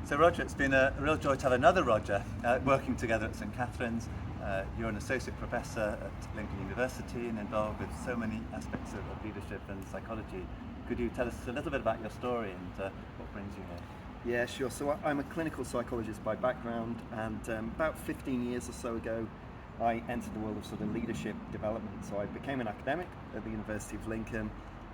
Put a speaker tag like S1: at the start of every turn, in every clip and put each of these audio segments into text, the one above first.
S1: So Roger, it's been a real joy to have another Roger working together at St Katharine's. You're an associate professor at Lincoln University and involved with so many aspects of leadership and psychology. Could you tell us a little bit about your story and what brings you here?
S2: Yeah, sure. So I'm a clinical psychologist by background, and about 15 years or so ago, I entered the world of sort of leadership development. So I became an academic at the University of Lincoln.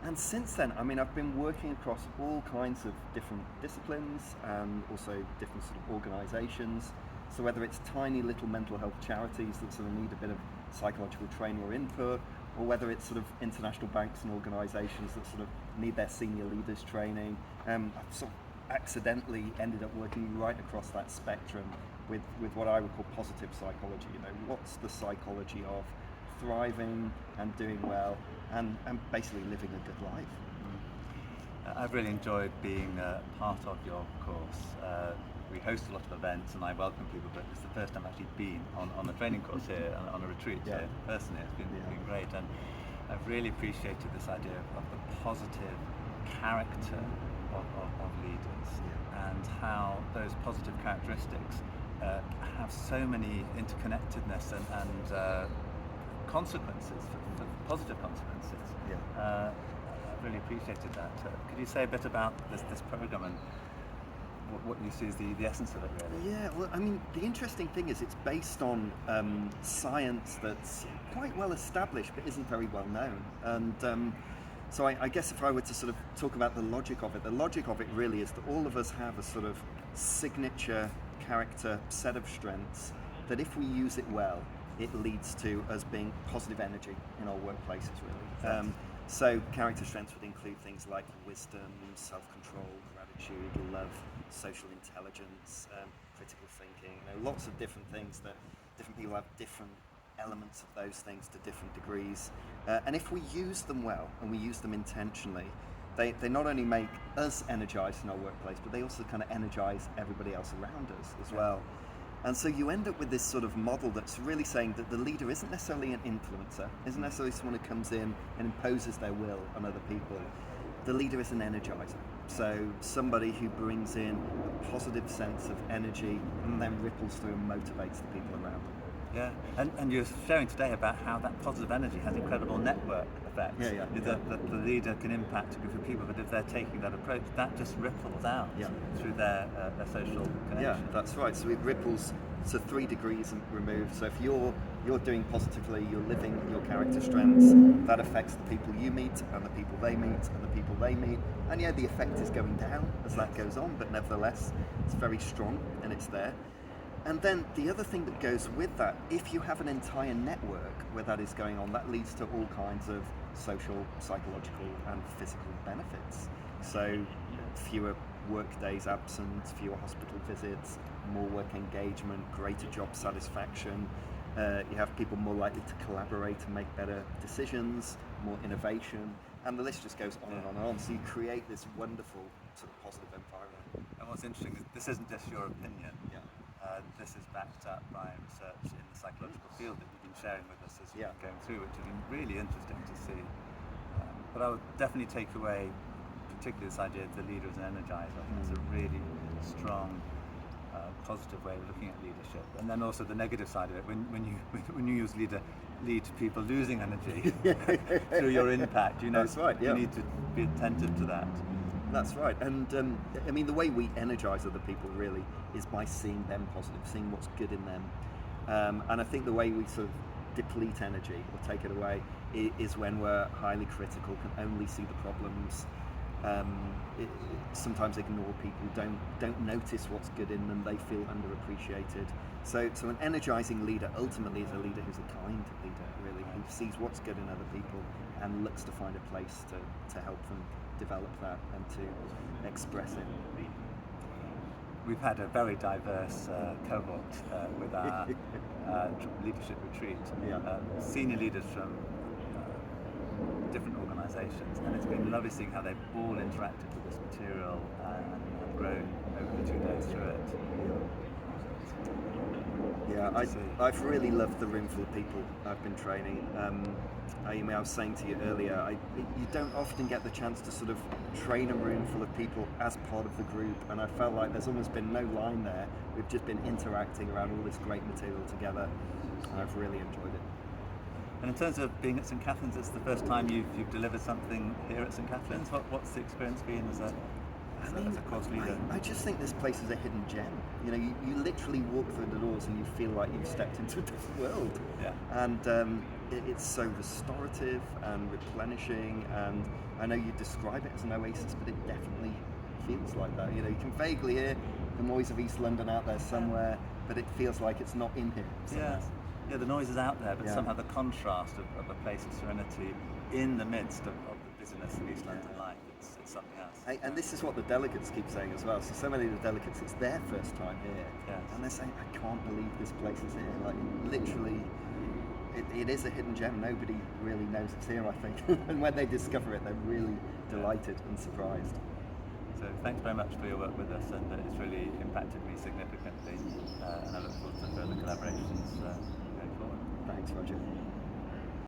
S2: And since then, I've been working across all kinds of different disciplines and also different sort of organisations. So whether it's tiny little mental health charities that sort of need a bit of psychological training or input, or whether it's sort of international banks and organisations that sort of need their senior leaders training. I've sort of accidentally ended up working right across that spectrum with what I would call positive psychology. You know, what's the psychology of thriving and doing well and basically living a good life.
S1: I've really enjoyed being part of your course. We host a lot of events and I welcome people, but it's the first time I've actually been on a training course here, on a retreat here personally. It's been great, and I've really appreciated this idea of the positive character of leaders and how those positive characteristics have so many interconnectedness and consequences, for positive consequences. I really appreciated that. Could you say a bit about this program and what you see as the essence of it, really?
S2: Yeah, well, the interesting thing is it's based on science that's quite well established but isn't very well known. And so I guess if I were to sort of talk about the logic of it really is that all of us have a sort of signature character set of strengths that if we use it well, it leads to us being positive energy in our workplaces, really. So character strengths would include things like wisdom, self-control, gratitude, love, social intelligence, critical thinking. Lots of different things that different people have different elements of those things to different degrees. And if we use them well and we use them intentionally, they not only make us energized in our workplace, but they also kind of energize everybody else around us as well. And so you end up with this sort of model that's really saying that the leader isn't necessarily an influencer, isn't necessarily someone who comes in and imposes their will on other people. The leader is an energizer. So somebody who brings in a positive sense of energy and then ripples through and motivates the people around them.
S1: Yeah, and you're sharing today about how that positive energy has incredible network effects. That the leader can impact a group of people, but if they're taking that approach, that just ripples out through their social connection.
S2: Yeah, that's right. So it ripples to 3 degrees removed. So if you're doing positively, you're living your character strengths, that affects the people you meet and the people they meet and the people they meet. And the effect is going down as that goes on, but nevertheless, it's very strong and it's there. And then the other thing that goes with that, if you have an entire network where that is going on, that leads to all kinds of social, psychological and physical benefits. So fewer work days absent, fewer hospital visits, more work engagement, greater job satisfaction. You have people more likely to collaborate and make better decisions, more innovation, and the list just goes on and on and on. So you create this wonderful sort of positive environment.
S1: And what's interesting is this isn't just your opinion. This is backed up by research in the psychological field that you've been sharing with us as you've been going through, which has been really interesting to see. But I would definitely take away, particularly this idea of the leader as an energizer. I think that's a really strong, positive way of looking at leadership. And then also the negative side of it, when you use lead to people losing energy through your impact,
S2: That's right,
S1: you need to be attentive to that.
S2: That's right, and the way we energize other people really is by seeing them positive, seeing what's good in them. And I think the way we sort of deplete energy or take it away is when we're highly critical, can only see the problems, sometimes ignore people, don't notice what's good in them, they feel underappreciated. So an energizing leader ultimately is a leader who's a kind leader, really, who sees what's good in other people and looks to find a place to help them develop that and to express it.
S1: We've had a very diverse cohort with our leadership retreat. Senior leaders from different organisations, and it's been lovely seeing how they've all interacted with this material and grown over the 2 days through it.
S2: Yeah,
S1: good to see.
S2: I've really loved the room full of people I've been training. I was saying to you earlier, you don't often get the chance to sort of train a room full of people as part of the group, and I felt like there's almost been no line there. We've just been interacting around all this great material together, and I've really enjoyed it.
S1: And in terms of being at St Katharine's, it's the first time you've delivered something here at St Katharine's. What's the experience been as a course leader?
S2: I just think this place is a hidden gem. You know, you literally walk through the doors and you feel like you've stepped into a different world.
S1: Yeah.
S2: And it's so restorative and replenishing. And I know you describe it as an oasis, but it definitely feels like that. You know, you can vaguely hear the noise of East London out there somewhere, but it feels like it's not in here.
S1: Yeah. Yeah, the noise is out there, but
S2: Yeah.
S1: somehow the contrast of a place of serenity in the midst of the busyness of East London life, it's something else.
S2: And this is what the delegates keep saying as well. So many of the delegates, it's their first time here.
S1: Yes.
S2: And they're saying, I can't believe this place is here. Like, literally, it is a hidden gem. Nobody really knows it's here, I think. And when they discover it, they're really delighted and surprised.
S1: So thanks very much for your work with us, and it's really impacted me significantly. And I look forward to further collaborations going forward.
S2: Thanks, Roger.